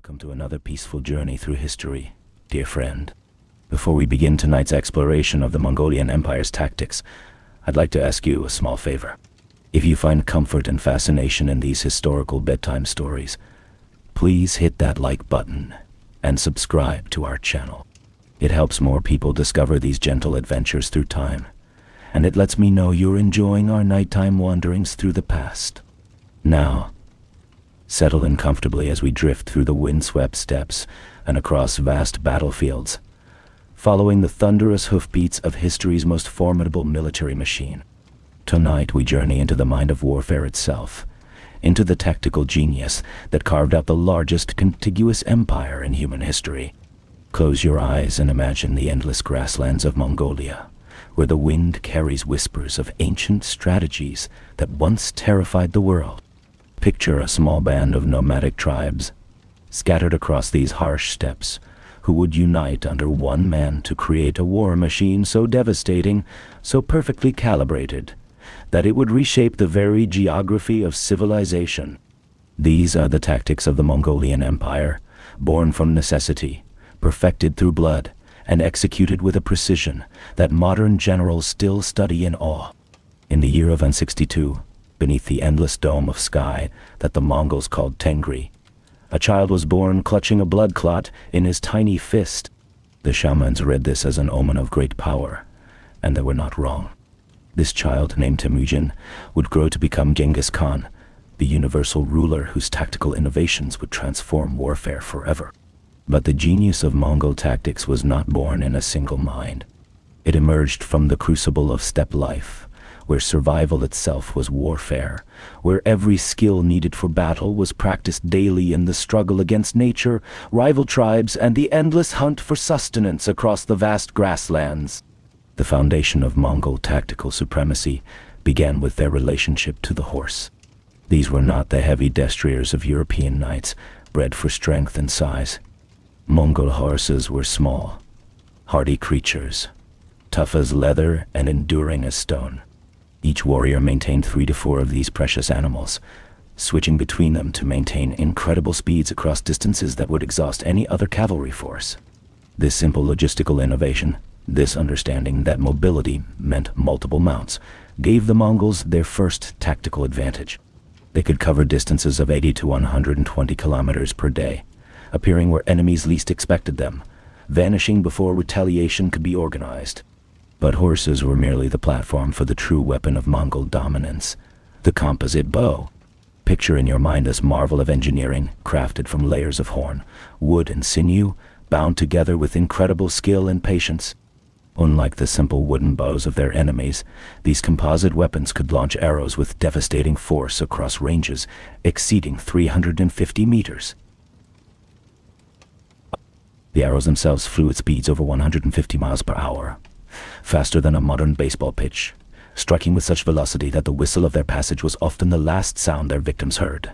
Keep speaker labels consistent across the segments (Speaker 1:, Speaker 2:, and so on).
Speaker 1: Welcome to another peaceful journey through history, dear friend. Before we begin tonight's exploration of the Mongolian Empire's tactics, I'd like to ask you a small favor. If you find comfort and fascination in these historical bedtime stories, please hit that like button and subscribe to our channel. It helps more people discover these gentle adventures through time, and it lets me know you're enjoying our nighttime wanderings through the past. Now, settle in comfortably as we drift through the windswept steppes and across vast battlefields, following the thunderous hoofbeats of history's most formidable military machine. Tonight we journey into the mind of warfare itself, into the tactical genius that carved out the largest contiguous empire in human history. Close your eyes and imagine the endless grasslands of Mongolia, where the wind carries whispers of ancient strategies that once terrified the world. Picture a small band of nomadic tribes, scattered across these harsh steppes, who would unite under one man to create a war machine so devastating, so perfectly calibrated, that it would reshape the very geography of civilization. These are the tactics of the Mongolian Empire, born from necessity, perfected through blood, and executed with a precision that modern generals still study in awe. In the year of 162, beneath the endless dome of sky that the Mongols called Tengri, a child was born clutching a blood clot in his tiny fist. The shamans read this as an omen of great power, and they were not wrong. This child, named Temujin, would grow to become Genghis Khan, the universal ruler whose tactical innovations would transform warfare forever. But the genius of Mongol tactics was not born in a single mind. It emerged from the crucible of steppe life, where survival itself was warfare, where every skill needed for battle was practiced daily in the struggle against nature, rival tribes, and the endless hunt for sustenance across the vast grasslands. The foundation of Mongol tactical supremacy began with their relationship to the horse. These were not the heavy destriers of European knights, bred for strength and size. Mongol horses were small, hardy creatures, tough as leather and enduring as stone. Each warrior maintained 3 to 4 of these precious animals, switching between them to maintain incredible speeds across distances that would exhaust any other cavalry force. This simple logistical innovation, this understanding that mobility meant multiple mounts, gave the Mongols their first tactical advantage. They could cover distances of 80 to 120 kilometers per day, appearing where enemies least expected them, vanishing before retaliation could be organized. But horses were merely the platform for the true weapon of Mongol dominance, the composite bow. Picture in your mind this marvel of engineering, crafted from layers of horn, wood, and sinew, bound together with incredible skill and patience. Unlike the simple wooden bows of their enemies, these composite weapons could launch arrows with devastating force across ranges exceeding 350 meters. The arrows themselves flew at speeds over 150 miles per hour, faster than a modern baseball pitch, striking with such velocity that the whistle of their passage was often the last sound their victims heard.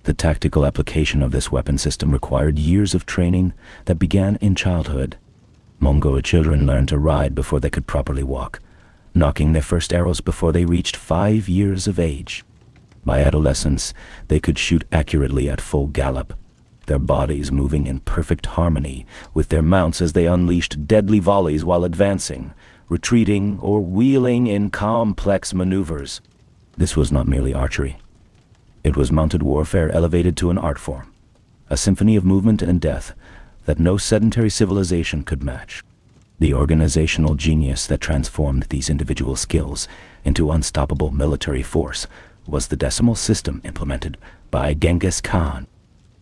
Speaker 1: The tactical application of this weapon system required years of training that began in childhood. Mongol children learned to ride before they could properly walk, knocking their first arrows before they reached 5 years of age. By adolescence, they could shoot accurately at full gallop, their bodies moving in perfect harmony with their mounts as they unleashed deadly volleys while advancing, retreating, or wheeling in complex maneuvers. This was not merely archery. It was mounted warfare elevated to an art form, a symphony of movement and death that no sedentary civilization could match. The organizational genius that transformed these individual skills into unstoppable military force was the decimal system implemented by Genghis Khan.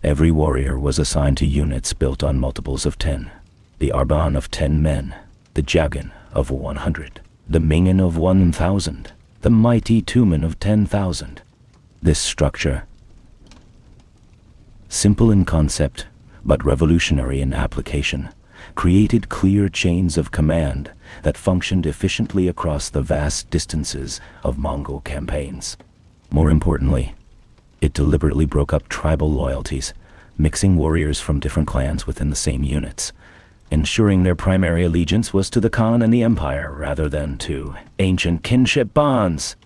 Speaker 1: Every warrior was assigned to units built on multiples of 10. The Arban of 10 men, the Jagan of 100, the Mingen of 1,000, the mighty Tumen of 10,000. This structure, simple in concept but revolutionary in application, created clear chains of command that functioned efficiently across the vast distances of Mongol campaigns. More importantly, it deliberately broke up tribal loyalties, mixing warriors from different clans within the same units, ensuring their primary allegiance was to the Khan and the Empire rather than to ancient kinship bonds.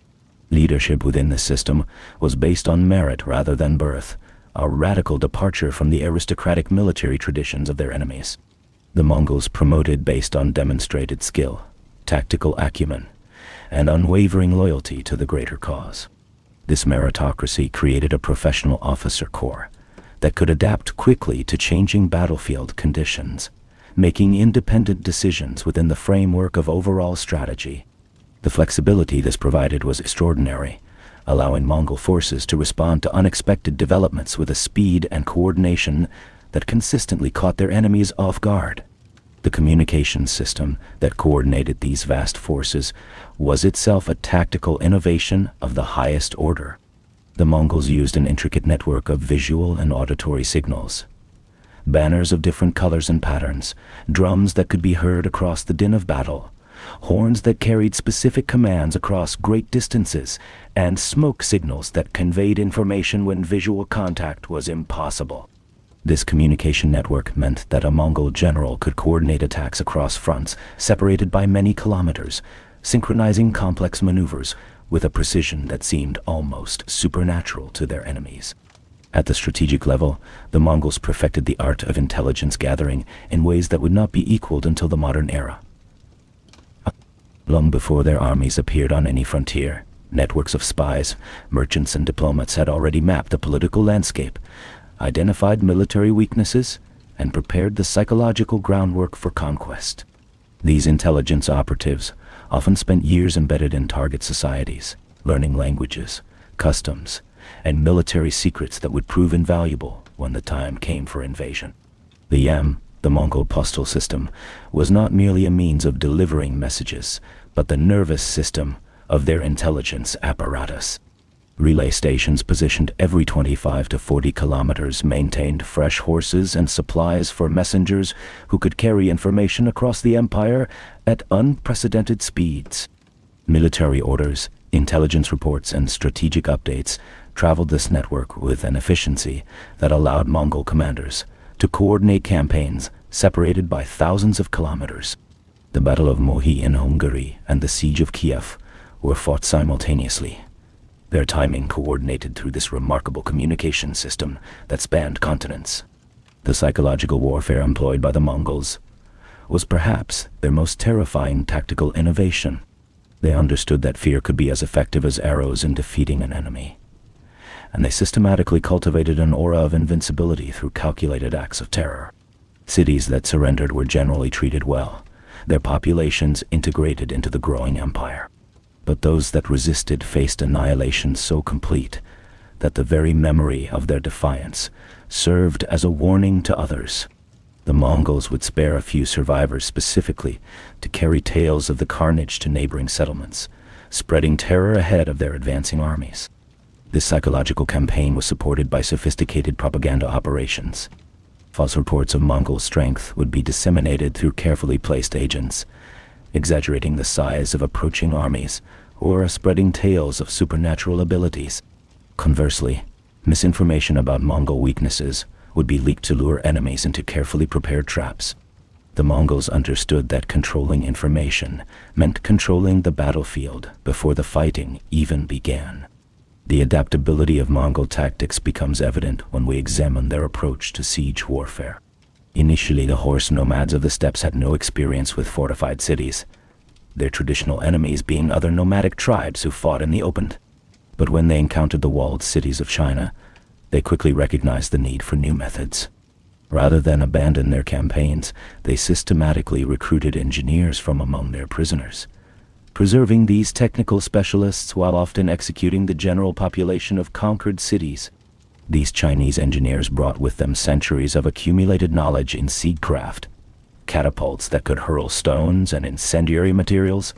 Speaker 1: Leadership within this system was based on merit rather than birth, a radical departure from the aristocratic military traditions of their enemies. The Mongols promoted based on demonstrated skill, tactical acumen, and unwavering loyalty to the greater cause. This meritocracy created a professional officer corps that could adapt quickly to changing battlefield conditions, making independent decisions within the framework of overall strategy. The flexibility this provided was extraordinary, allowing Mongol forces to respond to unexpected developments with a speed and coordination that consistently caught their enemies off guard. The communication system that coordinated these vast forces was itself a tactical innovation of the highest order. The Mongols used an intricate network of visual and auditory signals, banners of different colors and patterns, drums that could be heard across the din of battle, horns that carried specific commands across great distances, and smoke signals that conveyed information when visual contact was impossible. This communication network meant that a Mongol general could coordinate attacks across fronts separated by many kilometers, synchronizing complex maneuvers with a precision that seemed almost supernatural to their enemies. At the strategic level, the Mongols perfected the art of intelligence gathering in ways that would not be equaled until the modern era. Long before their armies appeared on any frontier, networks of spies, merchants, and diplomats had already mapped the political landscape, identified military weaknesses, and prepared the psychological groundwork for conquest. These intelligence operatives often spent years embedded in target societies, learning languages, customs, and military secrets that would prove invaluable when the time came for invasion. The YAM, the Mongol postal system, was not merely a means of delivering messages, but the nervous system of their intelligence apparatus. Relay stations positioned every 25 to 40 kilometers maintained fresh horses and supplies for messengers who could carry information across the empire at unprecedented speeds. Military orders, intelligence reports, and strategic updates traveled this network with an efficiency that allowed Mongol commanders to coordinate campaigns separated by thousands of kilometers. The Battle of Mohi in Hungary and the Siege of Kiev were fought simultaneously, their timing coordinated through this remarkable communication system that spanned continents. The psychological warfare employed by the Mongols was perhaps their most terrifying tactical innovation. They understood that fear could be as effective as arrows in defeating an enemy, and they systematically cultivated an aura of invincibility through calculated acts of terror. Cities that surrendered were generally treated well, their populations integrated into the growing empire. But those that resisted faced annihilation so complete that the very memory of their defiance served as a warning to others. The Mongols would spare a few survivors specifically to carry tales of the carnage to neighboring settlements, spreading terror ahead of their advancing armies. This psychological campaign was supported by sophisticated propaganda operations. False reports of Mongol strength would be disseminated through carefully placed agents, exaggerating the size of approaching armies or spreading tales of supernatural abilities. Conversely, misinformation about Mongol weaknesses would be leaked to lure enemies into carefully prepared traps. The Mongols understood that controlling information meant controlling the battlefield before the fighting even began. The adaptability of Mongol tactics becomes evident when we examine their approach to siege warfare. Initially, the horse nomads of the steppes had no experience with fortified cities, their traditional enemies being other nomadic tribes who fought in the open. But when they encountered the walled cities of China, they quickly recognized the need for new methods. Rather than abandon their campaigns, they systematically recruited engineers from among their prisoners, preserving these technical specialists while often executing the general population of conquered cities. These Chinese engineers brought with them centuries of accumulated knowledge in siegecraft, catapults that could hurl stones and incendiary materials,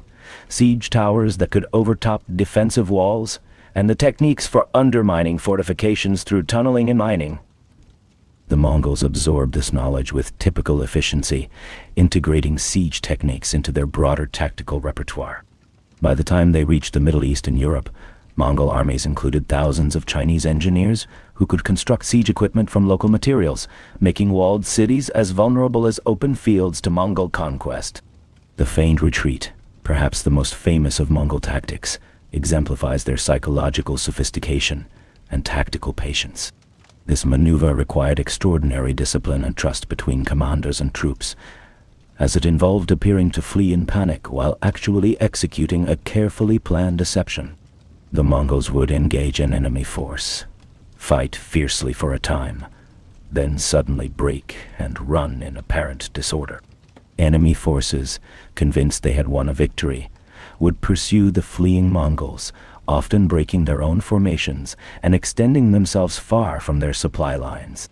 Speaker 1: siege towers that could overtop defensive walls, and the techniques for undermining fortifications through tunneling and mining. The Mongols absorbed this knowledge with typical efficiency, integrating siege techniques into their broader tactical repertoire. By the time they reached the Middle East and Europe, Mongol armies included thousands of Chinese engineers who could construct siege equipment from local materials, making walled cities as vulnerable as open fields to Mongol conquest. The Feigned Retreat, perhaps the most famous of Mongol tactics, exemplifies their psychological sophistication and tactical patience. This maneuver required extraordinary discipline and trust between commanders and troops, as it involved appearing to flee in panic while actually executing a carefully planned deception. The Mongols would engage an enemy force, fight fiercely for a time, then suddenly break and run in apparent disorder. Enemy forces, convinced they had won a victory, would pursue the fleeing Mongols, often breaking their own formations and extending themselves far from their supply lines.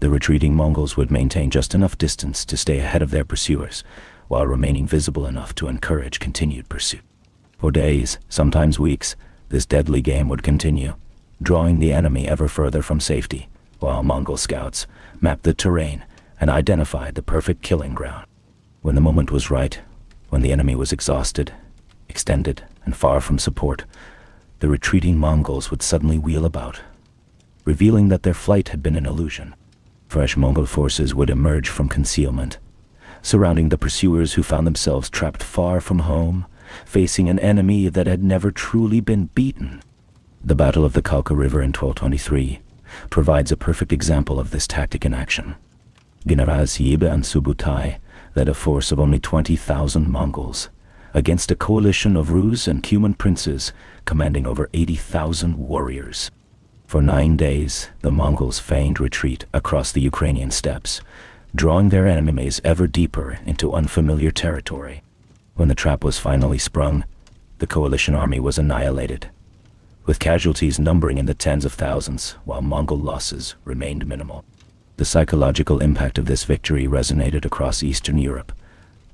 Speaker 1: The retreating Mongols would maintain just enough distance to stay ahead of their pursuers, while remaining visible enough to encourage continued pursuit. For days, sometimes weeks, this deadly game would continue, drawing the enemy ever further from safety, while Mongol scouts mapped the terrain and identified the perfect killing ground. When the moment was right, when the enemy was exhausted, extended, and far from support, the retreating Mongols would suddenly wheel about, revealing that their flight had been an illusion. Fresh Mongol forces would emerge from concealment, surrounding the pursuers who found themselves trapped far from home, facing an enemy that had never truly been beaten. The Battle of the Kalka River in 1223 provides a perfect example of this tactic in action. Generals Yebe and Subutai led a force of only 20,000 Mongols against a coalition of Rus and Cuman princes commanding over 80,000 warriors. For 9 days, the Mongols feigned retreat across the Ukrainian steppes, drawing their enemies ever deeper into unfamiliar territory. When the trap was finally sprung, the coalition army was annihilated, with casualties numbering in the tens of thousands, while Mongol losses remained minimal. The psychological impact of this victory resonated across Eastern Europe,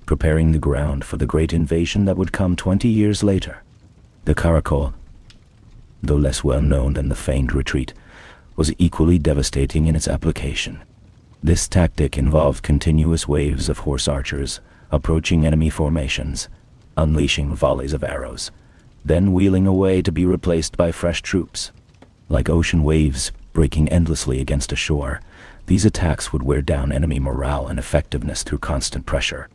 Speaker 1: preparing the ground for the great invasion that would come 20 years later. The Caracole, though less well known than the feigned retreat, was equally devastating in its application. This tactic involved continuous waves of horse archers approaching enemy formations, unleashing volleys of arrows, then wheeling away to be replaced by fresh troops. Like ocean waves breaking endlessly against a shore, these attacks would wear down enemy morale and effectiveness through constant pressure.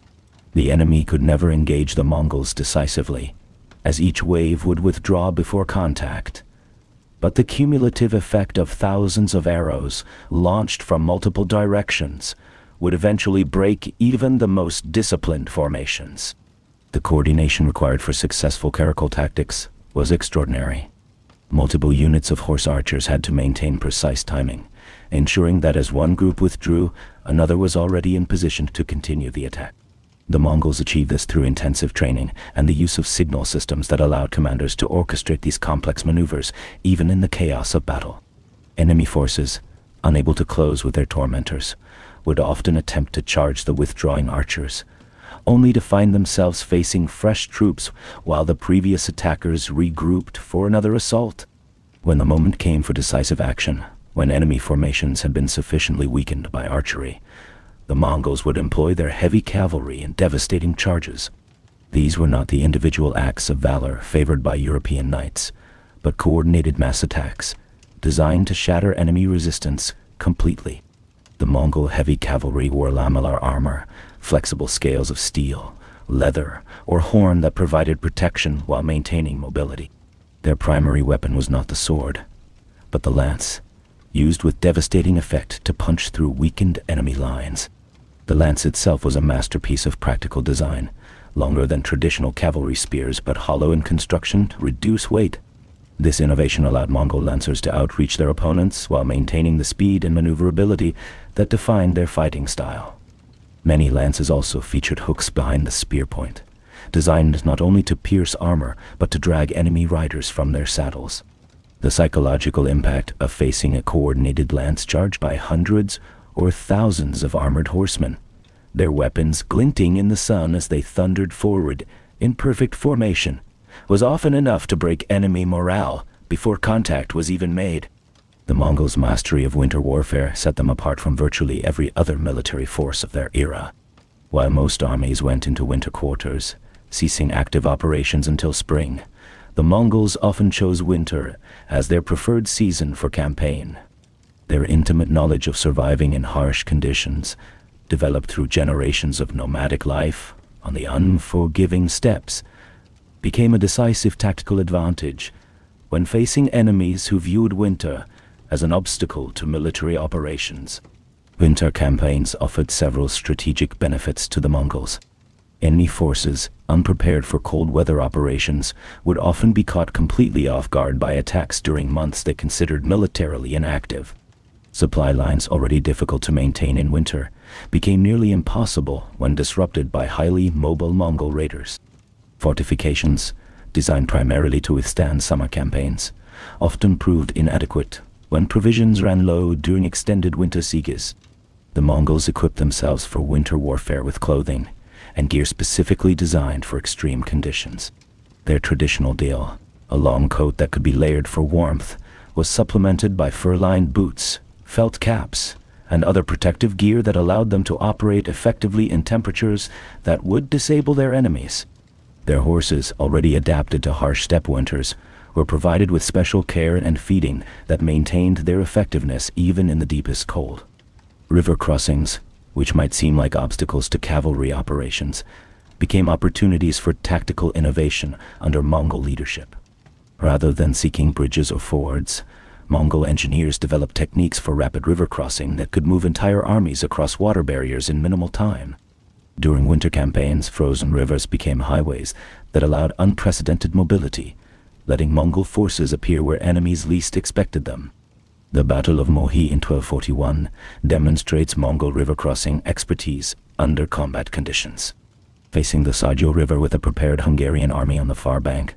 Speaker 1: The enemy could never engage the Mongols decisively, as each wave would withdraw before contact. But the cumulative effect of thousands of arrows launched from multiple directions would eventually break even the most disciplined formations. The coordination required for successful Caracole tactics was extraordinary. Multiple units of horse archers had to maintain precise timing, ensuring that as one group withdrew, another was already in position to continue the attack. The Mongols achieved this through intensive training and the use of signal systems that allowed commanders to orchestrate these complex maneuvers, even in the chaos of battle. Enemy forces, unable to close with their tormentors, would often attempt to charge the withdrawing archers, only to find themselves facing fresh troops while the previous attackers regrouped for another assault. When the moment came for decisive action, when enemy formations had been sufficiently weakened by archery, the Mongols would employ their heavy cavalry in devastating charges. These were not the individual acts of valor favored by European knights, but coordinated mass attacks, designed to shatter enemy resistance completely. The Mongol heavy cavalry wore lamellar armor, flexible scales of steel, leather, or horn that provided protection while maintaining mobility. Their primary weapon was not the sword, but the lance, used with devastating effect to punch through weakened enemy lines. The lance itself was a masterpiece of practical design, longer than traditional cavalry spears but hollow in construction to reduce weight. This innovation allowed Mongol lancers to outreach their opponents while maintaining the speed and maneuverability that defined their fighting style. Many lances also featured hooks behind the spear point, designed not only to pierce armor but to drag enemy riders from their saddles. The psychological impact of facing a coordinated lance charge by hundreds or thousands of armored horsemen, their weapons glinting in the sun as they thundered forward in perfect formation, was often enough to break enemy morale before contact was even made. The Mongols' mastery of winter warfare set them apart from virtually every other military force of their era. While most armies went into winter quarters, ceasing active operations until spring, the Mongols often chose winter as their preferred season for campaign. Their intimate knowledge of surviving in harsh conditions, developed through generations of nomadic life on the unforgiving steppes, became a decisive tactical advantage when facing enemies who viewed winter as an obstacle to military operations. Winter campaigns offered several strategic benefits to the Mongols. Enemy forces, unprepared for cold weather operations, would often be caught completely off guard by attacks during months they considered militarily inactive. Supply lines, already difficult to maintain in winter, became nearly impossible when disrupted by highly mobile Mongol raiders. Fortifications, designed primarily to withstand summer campaigns, often proved inadequate when provisions ran low during extended winter sieges. The Mongols equipped themselves for winter warfare with clothing and gear specifically designed for extreme conditions. Their traditional deal, a long coat that could be layered for warmth, was supplemented by fur-lined boots, felt caps, and other protective gear that allowed them to operate effectively in temperatures that would disable their enemies. Their horses, already adapted to harsh steppe winters, were provided with special care and feeding that maintained their effectiveness even in the deepest cold. River crossings, which might seem like obstacles to cavalry operations, became opportunities for tactical innovation under Mongol leadership. Rather than seeking bridges or fords, Mongol engineers developed techniques for rapid river crossing that could move entire armies across water barriers in minimal time. During winter campaigns, frozen rivers became highways that allowed unprecedented mobility, letting Mongol forces appear where enemies least expected them. The Battle of Mohi in 1241 demonstrates Mongol river crossing expertise under combat conditions. Facing the Sajo River with a prepared Hungarian army on the far bank,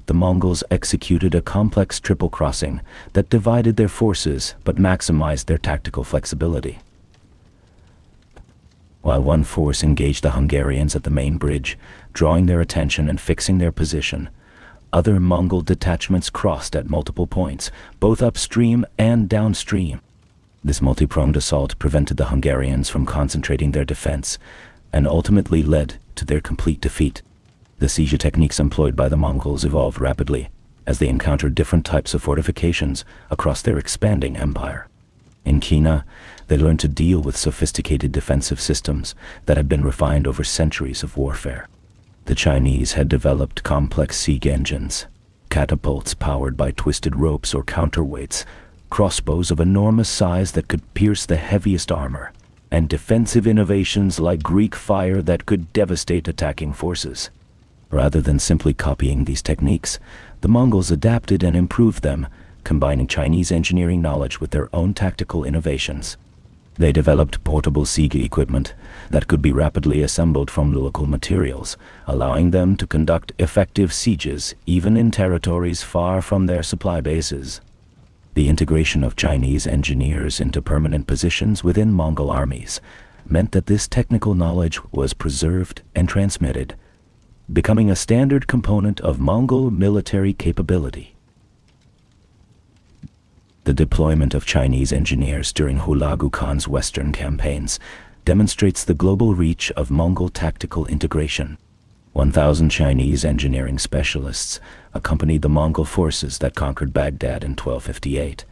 Speaker 1: the Mongols executed a complex triple crossing that divided their forces but maximized their tactical flexibility. While one force engaged the Hungarians at the main bridge, drawing their attention and fixing their position, other Mongol detachments crossed at multiple points, both upstream and downstream. This multi-pronged assault prevented the Hungarians from concentrating their defense and ultimately led to their complete defeat. The siege techniques employed by the Mongols evolved rapidly as they encountered different types of fortifications across their expanding empire. In Kina, they learned to deal with sophisticated defensive systems that had been refined over centuries of warfare. The Chinese had developed complex siege engines, catapults powered by twisted ropes or counterweights, crossbows of enormous size that could pierce the heaviest armor, and defensive innovations like Greek fire that could devastate attacking forces. Rather than simply copying these techniques, the Mongols adapted and improved them, combining Chinese engineering knowledge with their own tactical innovations. They developed portable siege equipment that could be rapidly assembled from local materials, allowing them to conduct effective sieges even in territories far from their supply bases. The integration of Chinese engineers into permanent positions within Mongol armies meant that this technical knowledge was preserved and transmitted, becoming a standard component of Mongol military capability. The deployment of Chinese engineers during Hulagu Khan's western campaigns demonstrates the global reach of Mongol tactical integration. 1,000 Chinese engineering specialists accompanied the Mongol forces that conquered Baghdad in 1258,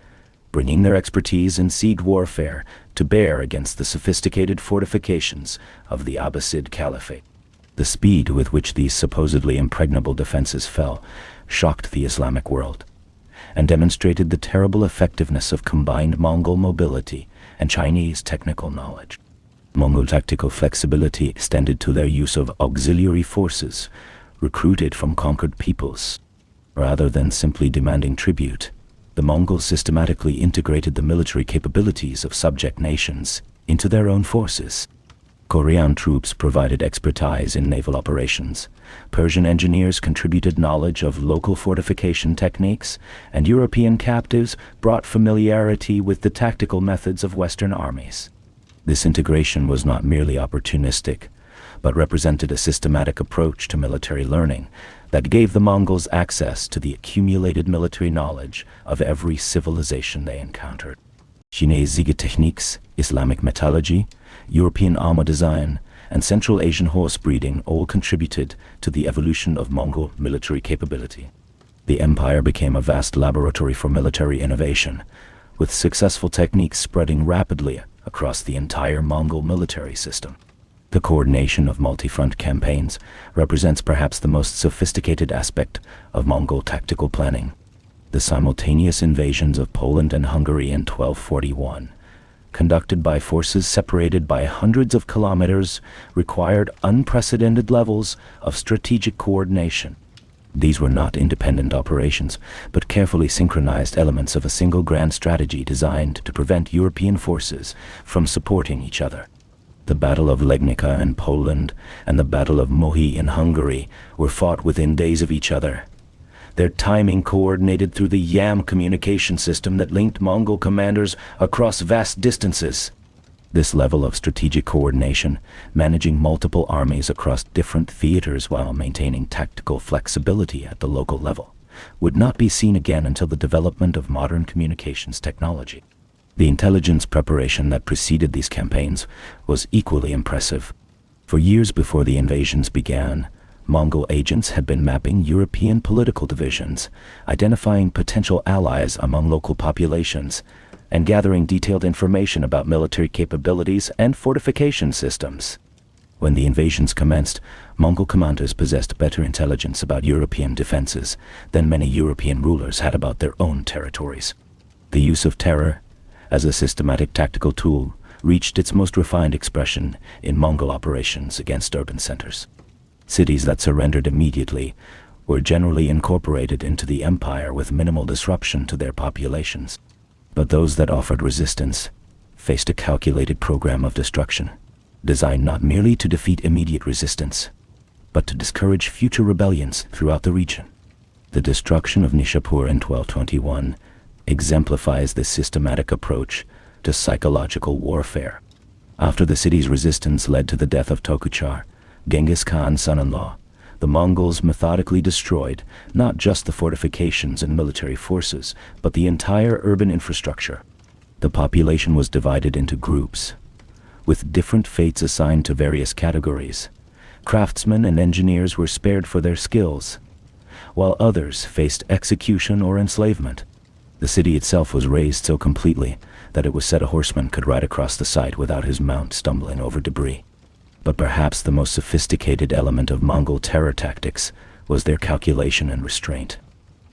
Speaker 1: bringing their expertise in siege warfare to bear against the sophisticated fortifications of the Abbasid Caliphate. The speed with which these supposedly impregnable defenses fell shocked the Islamic world, and demonstrated the terrible effectiveness of combined Mongol mobility and Chinese technical knowledge. Mongol tactical flexibility extended to their use of auxiliary forces, recruited from conquered peoples. Rather than simply demanding tribute, the Mongols systematically integrated the military capabilities of subject nations into their own forces. Korean troops provided expertise in naval operations, Persian engineers contributed knowledge of local fortification techniques, and European captives brought familiarity with the tactical methods of Western armies. This integration was not merely opportunistic, but represented a systematic approach to military learning that gave the Mongols access to the accumulated military knowledge of every civilization they encountered. Chinese siege techniques, Islamic metallurgy, European armor design, and Central Asian horse breeding all contributed to the evolution of Mongol military capability. The empire became a vast laboratory for military innovation, with successful techniques spreading rapidly across the entire Mongol military system. The coordination of multi-front campaigns represents perhaps the most sophisticated aspect of Mongol tactical planning. The simultaneous invasions of Poland and Hungary in 1241, conducted by forces separated by hundreds of kilometers, required unprecedented levels of strategic coordination. These were not independent operations, but carefully synchronized elements of a single grand strategy designed to prevent European forces from supporting each other. The Battle of Legnica in Poland and the Battle of Mohi in Hungary were fought within days of each other. Their timing coordinated through the YAM communication system that linked Mongol commanders across vast distances. This level of strategic coordination, managing multiple armies across different theaters while maintaining tactical flexibility at the local level, would not be seen again until the development of modern communications technology. The intelligence preparation that preceded these campaigns was equally impressive. For years before the invasions began, Mongol agents had been mapping European political divisions, identifying potential allies among local populations, and gathering detailed information about military capabilities and fortification systems. When the invasions commenced, Mongol commanders possessed better intelligence about European defenses than many European rulers had about their own territories. The use of terror as a systematic tactical tool reached its most refined expression in Mongol operations against urban centers. Cities that surrendered immediately were generally incorporated into the empire with minimal disruption to their populations. But those that offered resistance faced a calculated program of destruction, designed not merely to defeat immediate resistance, but to discourage future rebellions throughout the region. The destruction of Nishapur in 1221 exemplifies this systematic approach to psychological warfare. After the city's resistance led to the death of Tokuchar, Genghis Khan's son-in-law, the Mongols methodically destroyed not just the fortifications and military forces, but the entire urban infrastructure. The population was divided into groups, with different fates assigned to various categories. Craftsmen and engineers were spared for their skills, while others faced execution or enslavement. The city itself was razed so completely that it was said a horseman could ride across the site without his mount stumbling over debris. But perhaps the most sophisticated element of Mongol terror tactics was their calculation and restraint.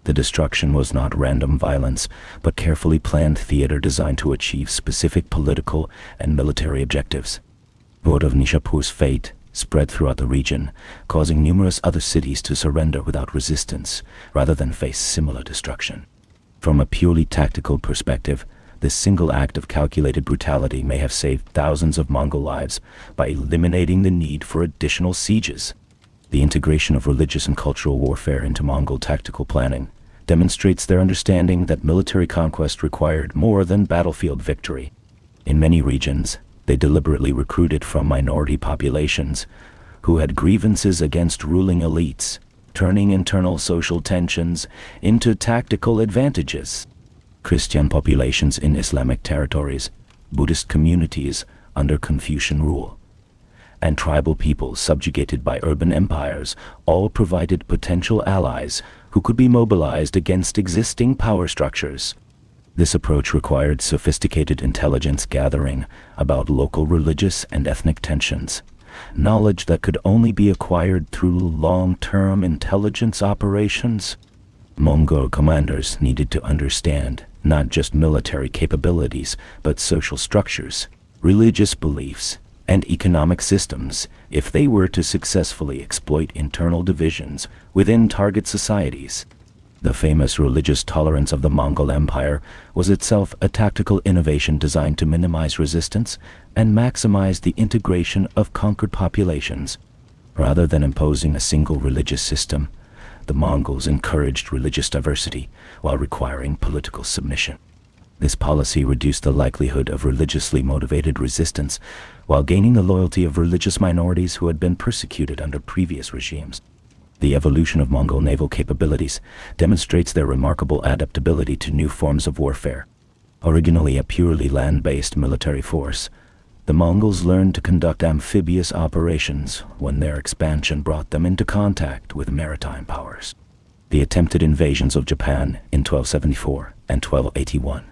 Speaker 1: The destruction was not random violence, but carefully planned theater designed to achieve specific political and military objectives. Word of Nishapur's fate spread throughout the region, causing numerous other cities to surrender without resistance rather than face similar destruction. From a purely tactical perspective, this single act of calculated brutality may have saved thousands of Mongol lives by eliminating the need for additional sieges. The integration of religious and cultural warfare into Mongol tactical planning demonstrates their understanding that military conquest required more than battlefield victory. In many regions, they deliberately recruited from minority populations who had grievances against ruling elites, turning internal social tensions into tactical advantages. Christian populations in Islamic territories, Buddhist communities under Confucian rule, and tribal peoples subjugated by urban empires all provided potential allies who could be mobilized against existing power structures. This approach required sophisticated intelligence gathering about local religious and ethnic tensions, knowledge that could only be acquired through long-term intelligence operations. Mongol commanders needed to understand not just military capabilities, but social structures, religious beliefs, and economic systems if they were to successfully exploit internal divisions within target societies. The famous religious tolerance of the Mongol Empire was itself a tactical innovation designed to minimize resistance and maximize the integration of conquered populations. Rather than imposing a single religious system, the Mongols encouraged religious diversity while requiring political submission. This policy reduced the likelihood of religiously motivated resistance while gaining the loyalty of religious minorities who had been persecuted under previous regimes. The evolution of Mongol naval capabilities demonstrates their remarkable adaptability to new forms of warfare. Originally a purely land-based military force, the Mongols learned to conduct amphibious operations when their expansion brought them into contact with maritime powers. The attempted invasions of Japan in 1274 and 1281,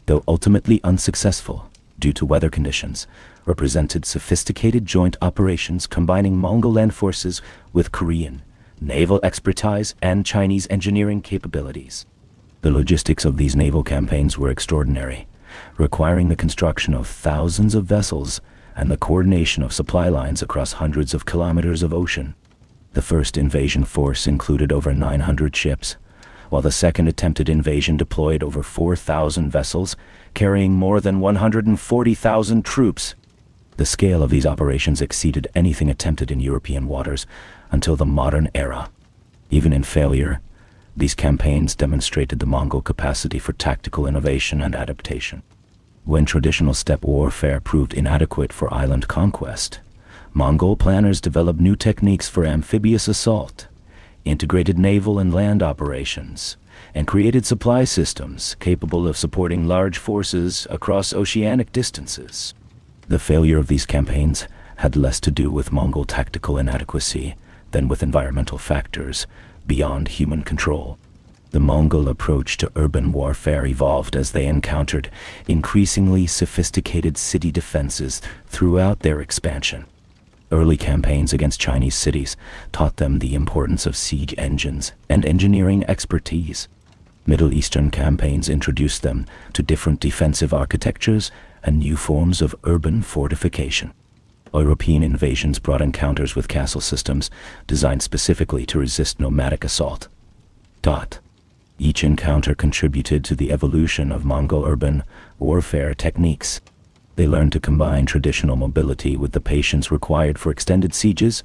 Speaker 1: though ultimately unsuccessful due to weather conditions, represented sophisticated joint operations combining Mongol land forces with Korean naval expertise and Chinese engineering capabilities. The logistics of these naval campaigns were extraordinary, requiring the construction of thousands of vessels and the coordination of supply lines across hundreds of kilometers of ocean. The first invasion force included over 900 ships, while the second attempted invasion deployed over 4,000 vessels, carrying more than 140,000 troops. The scale of these operations exceeded anything attempted in European waters until the modern era. Even in failure, these campaigns demonstrated the Mongol capacity for tactical innovation and adaptation. When traditional steppe warfare proved inadequate for island conquest, Mongol planners developed new techniques for amphibious assault, integrated naval and land operations, and created supply systems capable of supporting large forces across oceanic distances. The failure of these campaigns had less to do with Mongol tactical inadequacy than with environmental factors beyond human control. The Mongol approach to urban warfare evolved as they encountered increasingly sophisticated city defenses throughout their expansion. Early campaigns against Chinese cities taught them the importance of siege engines and engineering expertise. Middle Eastern campaigns introduced them to different defensive architectures and new forms of urban fortification. European invasions brought encounters with castle systems designed specifically to resist nomadic assault. Each encounter contributed to the evolution of Mongol urban warfare techniques. They learned to combine traditional mobility with the patience required for extended sieges,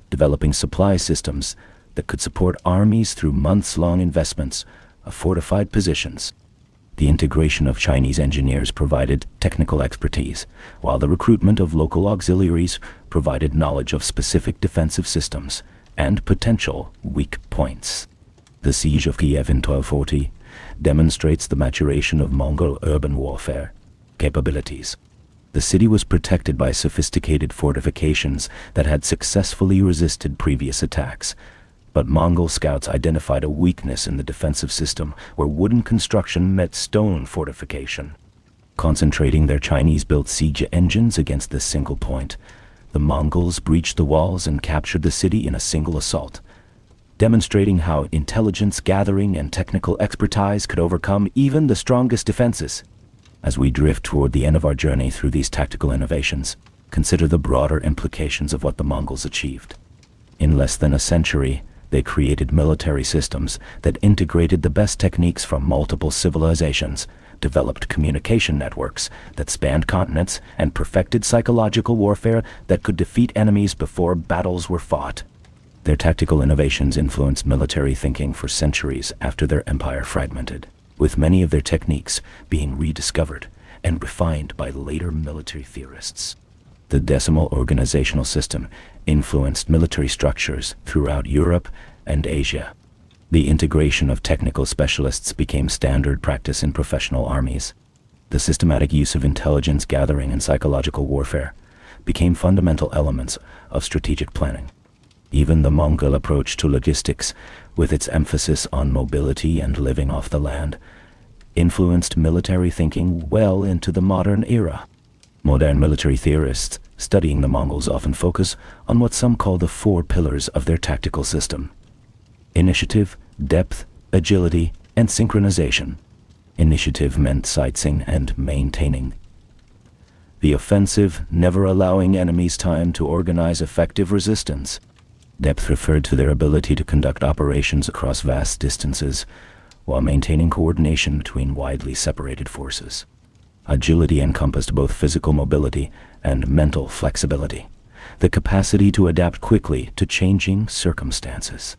Speaker 1: developing supply systems that could support armies through months-long investments of fortified positions. The integration of Chinese engineers provided technical expertise, while the recruitment of local auxiliaries provided knowledge of specific defensive systems and potential weak points. The Siege of Kiev in 1240 demonstrates the maturation of Mongol urban warfare capabilities. The city was protected by sophisticated fortifications that had successfully resisted previous attacks, but Mongol scouts identified a weakness in the defensive system where wooden construction met stone fortification. Concentrating their Chinese-built siege engines against this single point, the Mongols breached the walls and captured the city in a single assault, demonstrating how intelligence gathering and technical expertise could overcome even the strongest defenses. As we drift toward the end of our journey through these tactical innovations, consider the broader implications of what the Mongols achieved. In less than a century, they created military systems that integrated the best techniques from multiple civilizations, developed communication networks that spanned continents, and perfected psychological warfare that could defeat enemies before battles were fought. Their tactical innovations influenced military thinking for centuries after their empire fragmented, with many of their techniques being rediscovered and refined by later military theorists. The decimal organizational system influenced military structures throughout Europe and Asia. The integration of technical specialists became standard practice in professional armies. The systematic use of intelligence gathering and psychological warfare became fundamental elements of strategic planning. Even the Mongol approach to logistics, with its emphasis on mobility and living off the land, influenced military thinking well into the modern era. Modern military theorists studying the Mongols often focus on what some call the four pillars of their tactical system: initiative, depth, agility, and synchronization. Initiative meant sightseeing and maintaining the offensive, never allowing enemies time to organize effective resistance. Depth referred to their ability to conduct operations across vast distances while maintaining coordination between widely separated forces. Agility encompassed both physical mobility and mental flexibility, the capacity to adapt quickly to changing circumstances.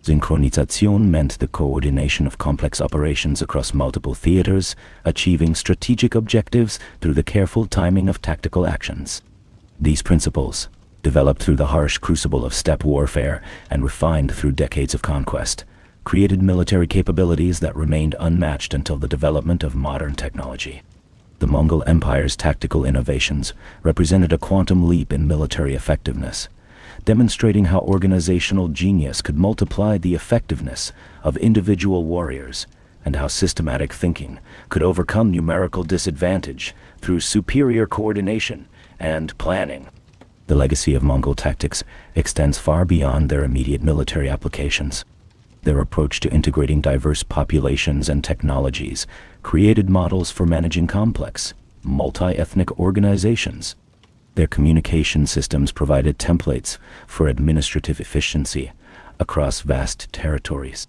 Speaker 1: Synchronization meant the coordination of complex operations across multiple theaters, achieving strategic objectives through the careful timing of tactical actions. These principles, developed through the harsh crucible of steppe warfare and refined through decades of conquest, created military capabilities that remained unmatched until the development of modern technology. The Mongol Empire's tactical innovations represented a quantum leap in military effectiveness, demonstrating how organizational genius could multiply the effectiveness of individual warriors and how systematic thinking could overcome numerical disadvantage through superior coordination and planning. The legacy of Mongol tactics extends far beyond their immediate military applications. Their approach to integrating diverse populations and technologies created models for managing complex, multi-ethnic organizations. Their communication systems provided templates for administrative efficiency across vast territories.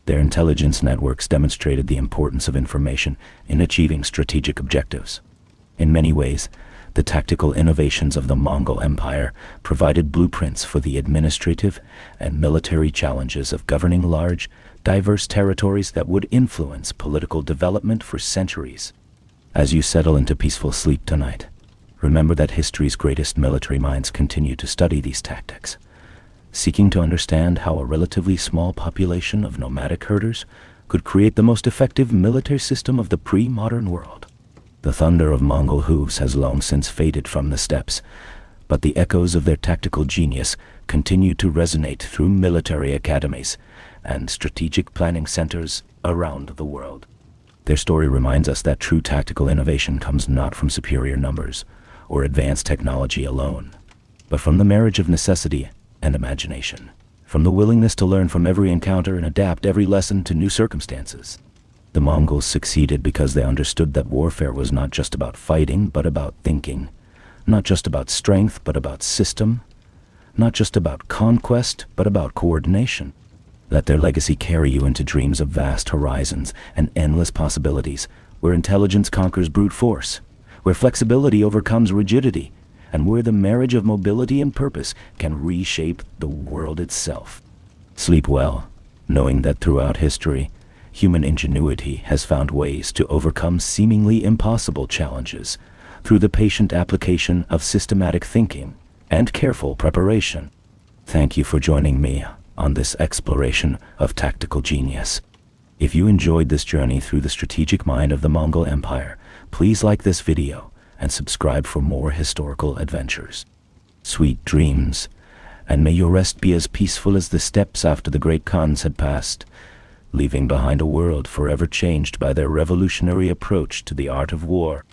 Speaker 1: Their intelligence networks demonstrated the importance of information in achieving strategic objectives. In many ways, the tactical innovations of the Mongol Empire provided blueprints for the administrative and military challenges of governing large, diverse territories that would influence political development for centuries. As you settle into peaceful sleep tonight, remember that history's greatest military minds continue to study these tactics, seeking to understand how a relatively small population of nomadic herders could create the most effective military system of the pre-modern world. The thunder of Mongol hooves has long since faded from the steppes, but the echoes of their tactical genius continue to resonate through military academies and strategic planning centers around the world. Their story reminds us that true tactical innovation comes not from superior numbers or advanced technology alone, but from the marriage of necessity and imagination, from the willingness to learn from every encounter and adapt every lesson to new circumstances. The Mongols succeeded because they understood that warfare was not just about fighting, but about thinking, not just about strength, but about system, not just about conquest, but about coordination. Let their legacy carry you into dreams of vast horizons and endless possibilities, where intelligence conquers brute force, where flexibility overcomes rigidity, and where the marriage of mobility and purpose can reshape the world itself. Sleep well, knowing that throughout history, human ingenuity has found ways to overcome seemingly impossible challenges through the patient application of systematic thinking and careful preparation. Thank you for joining me on this exploration of tactical genius. If you enjoyed this journey through the strategic mind of the Mongol Empire, please like this video and subscribe for more historical adventures. Sweet dreams, and may your rest be as peaceful as the steppes after the great Khans had passed, leaving behind a world forever changed by their revolutionary approach to the art of war.